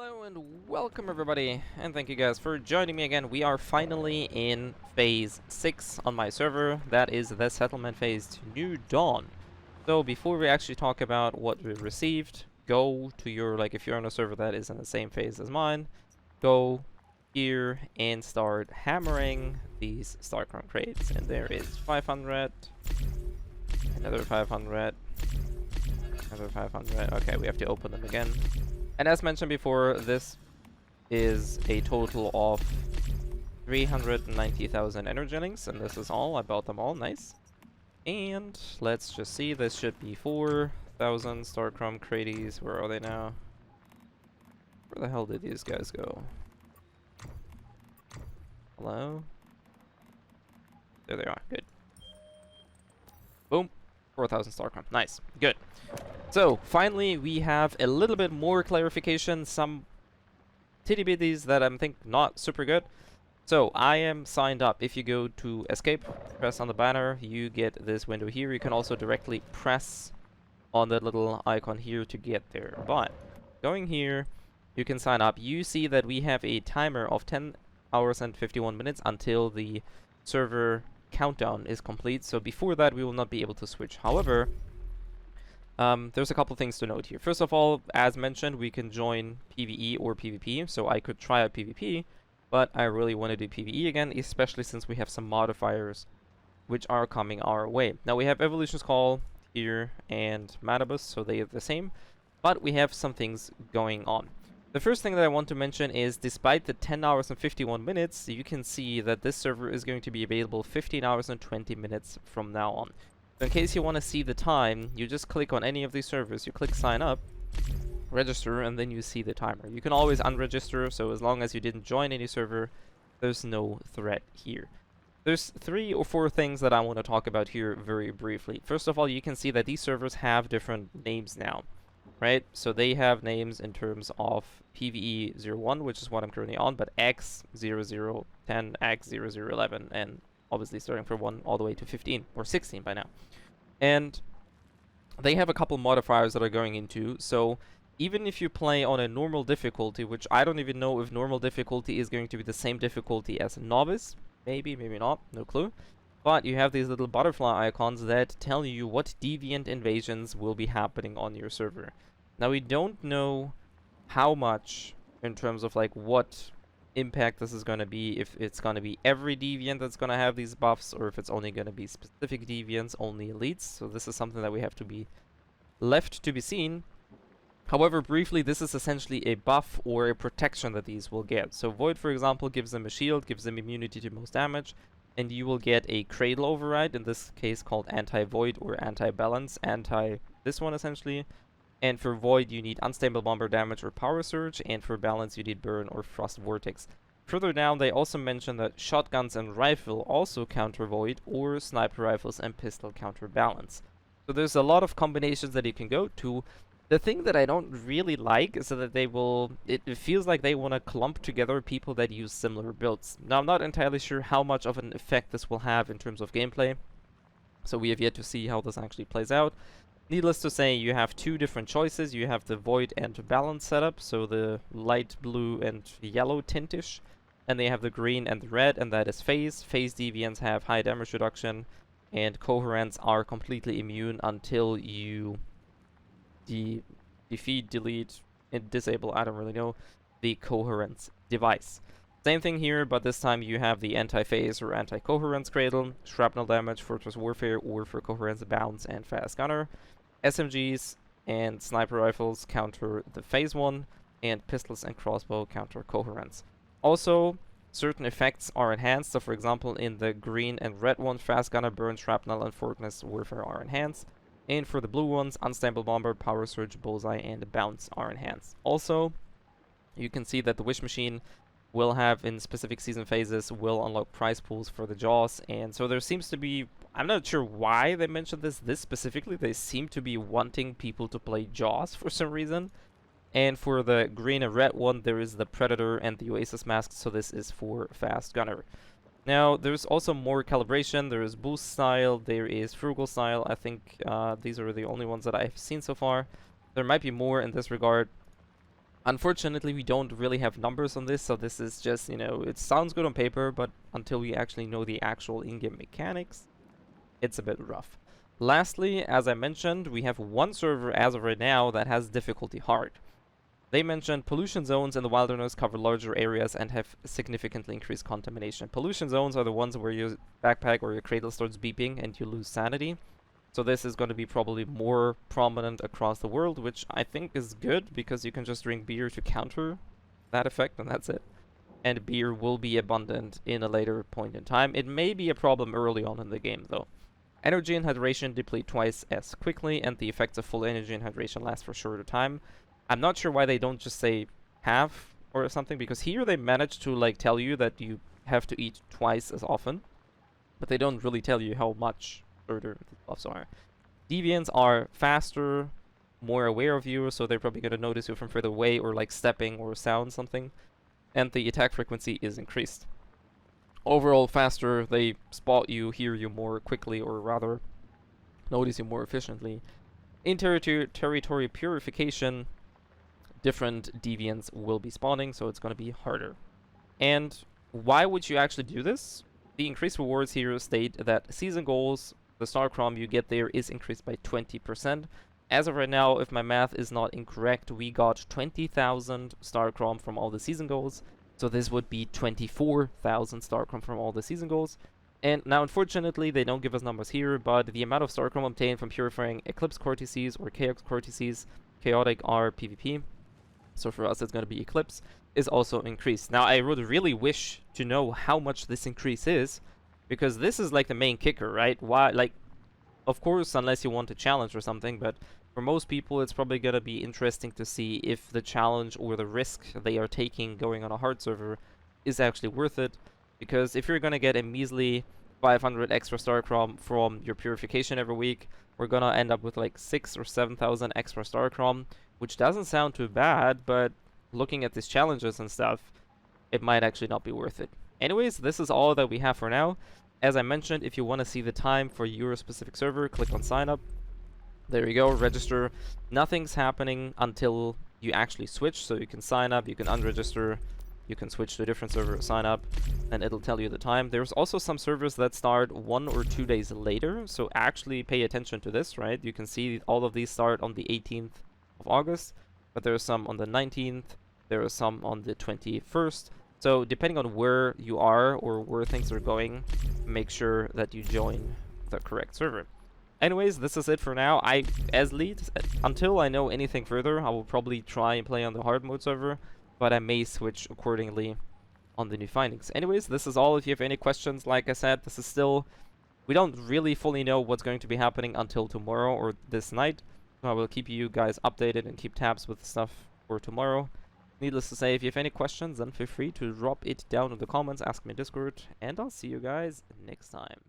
Hello and welcome everybody, and thank you guys for joining me again. We are finally in phase 6 on my server. That is the settlement phase to New Dawn. So before we actually talk about what we received, go to your, if you're on a server that is in the same phase as mine, go here and start hammering these STARCHROM crates. And there is 500, another 500, another 500. Okay, we have to open them again. And as mentioned before, this is a total of 390,000 energy links, and this is all. I bought them all, nice. And let's just see, this should be 4,000 STARCHROM crates. Where are they now? Where the hell did these guys go? Hello? There they are, good. Boom, 4,000 STARCHROM, nice, good. So, finally, we have a little bit more clarification, some titty-bitties that I think not super good. So, I am signed up. If you go to escape, press on the banner, you get this window here. You can also directly press on that little icon here to get there. But, going here, you can sign up. You see that we have a timer of 10 hours and 51 minutes until the server countdown is complete. So, before that, we will not be able to switch. However, there's a couple things to note here. First of all, as mentioned, we can join PvE or PvP, so I could try out PvP, but I really want to do PvE again, especially since we have some modifiers which are coming our way. Now we have Evolution's Call here and Matabus, so they are the same, but we have some things going on. The first thing that I want to mention is, despite the 10 hours and 51 minutes, you can see that this server is going to be available 15 hours and 20 minutes from now on. So in case you want to see the time, you just click on any of these servers, you click sign up, register, and then you see the timer. You can always unregister, so as long as you didn't join any server, there's no threat here. There's 3 or 4 things that I want to talk about here very briefly. First of all, you can see that these servers have different names now, right? So they have names in terms of PvE01, which is what I'm currently on, but X0010, X0011, and obviously starting from 1 all the way to 15 or 16 by now. And they have a couple modifiers that are going into, so even if you play on a normal difficulty, which I don't even know if normal difficulty is going to be the same difficulty as a novice, maybe, maybe not, no clue, but you have these little butterfly icons that tell you what Deviant Invasions will be happening on your server. Now we don't know how much in terms of what impact this is going to be, if it's going to be every deviant that's going to have these buffs, or if it's only going to be specific deviants, only elites. So this is something that we have to be left to be seen. However, briefly, this is essentially a buff or a protection that these will get. So Void, for example, gives them a shield, gives them immunity to most damage, and you will get a cradle override, in this case called anti-void or anti-balance, this one essentially. And for Void, you need Unstable Bomber damage or Power Surge, and for Balance, you need Burn or Frost Vortex. Further down, they also mention that Shotguns and Rifle also counter Void, or Sniper Rifles and Pistol counter Balance. So there's a lot of combinations that you can go to. The thing that I don't really like is that they will... It feels like they want to clump together people that use similar builds. Now, I'm not entirely sure how much of an effect this will have in terms of gameplay, so we have yet to see how this actually plays out. Needless to say, you have 2 different choices. You have the Void and Balance setup, so the light blue and yellow tintish, and they have the green and the red, and that is Phase. Phase deviants have high damage reduction, and coherents are completely immune until you defeat, delete, and disable, I don't really know, the coherence device. Same thing here, but this time you have the anti-phase or anti-coherence cradle, shrapnel damage, fortress warfare, or for coherence bounce and fast gunner. SMGs and sniper rifles counter the phase one, and pistols and crossbow counter coherence. Also, certain effects are enhanced. So for example, in the green and red one, fast gunner, burn, shrapnel, and fortress warfare are enhanced. And for the blue ones, unstable bomber, power surge, bullseye, and bounce are enhanced. Also, you can see that the wish machine will have, in specific season phases, will unlock prize pools for the Jaws, and so there seems to be, I'm not sure why they mentioned this specifically, they seem to be wanting people to play Jaws for some reason. And for the green and red one, there is the Predator and the Oasis mask, so this is for Fast Gunner. Now, there's also more calibration. There is Boost style, there is Frugal style. I think these are the only ones that I've seen so far. There might be more in this regard. Unfortunately, we don't really have numbers on this, so this is just, you know, it sounds good on paper, but until we actually know the actual in-game mechanics, it's a bit rough. Lastly, as I mentioned, we have one server as of right now that has difficulty hard. They mentioned pollution zones in the wilderness cover larger areas and have significantly increased contamination. Pollution zones are the ones where your backpack or your cradle starts beeping and you lose sanity. So this is going to be probably more prominent across the world, which I think is good because you can just drink beer to counter that effect, and that's it. And beer will be abundant in a later point in time. It may be a problem early on in the game, though. Energy and hydration deplete twice as quickly, and the effects of full energy and hydration last for shorter time. I'm not sure why they don't just say half or something, because here they manage to like tell you that you have to eat twice as often, but they don't really tell you how much further the buffs are. Deviants are faster, more aware of you, so they're probably going to notice you from further away or like stepping or sound something. And the attack frequency is increased. Overall faster, they spot you, hear you more quickly, or rather notice you more efficiently. In territory purification, different deviants will be spawning, so it's going to be harder. And why would you actually do this? The increased rewards here state that season goals, the STARCHROM you get there is increased by 20%. As of right now, if my math is not incorrect, we got 20,000 STARCHROM from all the season goals. So this would be 24,000 STARCHROM from all the season goals. And now, unfortunately, they don't give us numbers here, but the amount of STARCHROM obtained from purifying Eclipse Cortices or Chaos Cortices, chaotic are PvP. So for us, it's going to be Eclipse, is also increased. Now, I would really wish to know how much this increase is, because this is like the main kicker, right? Why, like, of course, unless you want a challenge or something, but for most people, it's probably going to be interesting to see if the challenge or the risk they are taking going on a hard server is actually worth it. Because if you're going to get a measly 500 extra STARCHROM from your purification every week, we're going to end up with like 6,000 or 7,000 extra STARCHROM, which doesn't sound too bad, but looking at these challenges and stuff, it might actually not be worth it. Anyways, this is all that we have for now. As I mentioned, if you want to see the time for your specific server, click on sign up. There you go, register. Nothing's happening until you actually switch, so you can sign up, you can unregister, you can switch to a different server, sign up, and it'll tell you the time. There's also some servers that start 1 or 2 days later, so actually pay attention to this, right? You can see all of these start on the 18th of August, but there are some on the 19th, there are some on the 21st. So depending on where you are or where things are going, make sure that you join the correct server. Anyways, this is it for now. As lead, until I know anything further, I will probably try and play on the hard mode server, but I may switch accordingly on the new findings. Anyways, this is all. If you have any questions, like I said, this is still, we don't really fully know what's going to be happening until tomorrow or this night. So I will keep you guys updated and keep tabs with stuff for tomorrow. Needless to say, if you have any questions, then feel free to drop it down in the comments, ask me in Discord, and I'll see you guys next time.